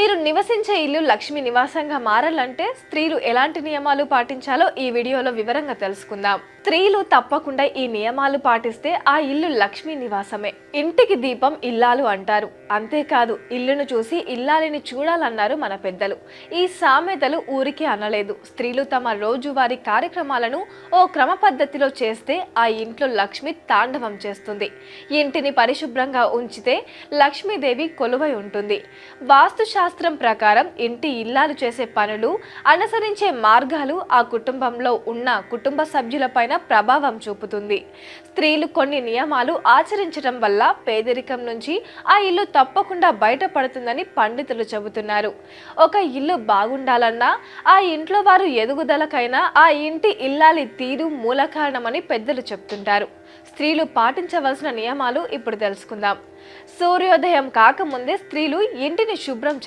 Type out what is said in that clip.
మీరు నివసించే ఇల్లు లక్ష్మి నివాసంగా మారాలంటే స్త్రీలు ఎలాంటి నియమాలు పాటించాలో ఈ వీడియోలో వివరంగా తెలుసుకుందాం. స్త్రీలు తప్పకుండా ఈ నియమాలు పాటిస్తే ఆ ఇల్లు లక్ష్మీ నివాసమే. ఇంటికి దీపం ఇల్లాలు అంటారు. అంతేకాదు, ఇల్లును చూసి ఇల్లాలిని చూడాలన్నారు మన పెద్దలు. ఈ సామెతలు ఊరికి అనలేదు. స్త్రీలు తమ రోజువారీ కార్యక్రమాలను ఓ క్రమ పద్ధతిలో చేస్తే ఆ ఇంట్లో లక్ష్మి తాండవం చేస్తుంది. ఇంటిని పరిశుభ్రంగా ఉంచితే లక్ష్మీదేవి కొలువై ఉంటుంది. వాస్తు శాస్త్రం ప్రకారం ఇంటి ఇల్లాలు చేసే పనులు, అనుసరించే మార్గాలు ఆ కుటుంబంలో ఉన్న కుటుంబ సభ్యులపైన ప్రభావం చూపుతుంది. స్త్రీలు కొన్ని నియమాలు ఆచరించడం వల్ల పేదరికం నుంచి ఆ ఇల్లు తప్పకుండా బయటపడుతుందని పండితులు చెబుతున్నారు. ఒక ఇల్లు బాగుండాలన్నా, ఆ ఇంట్లో వారు ఎదుగుదలకైనా ఆ ఇంటి ఇల్లాలి తీరు మూల కారణమని పెద్దలు చెప్తుంటారు. స్త్రీలు పాటించవలసిన నియమాలు ఇప్పుడు తెలుసుకుందాం. సూర్యోదయం కాకముందే స్త్రీలు ఇంటిని శుభ్రం చేయాలి.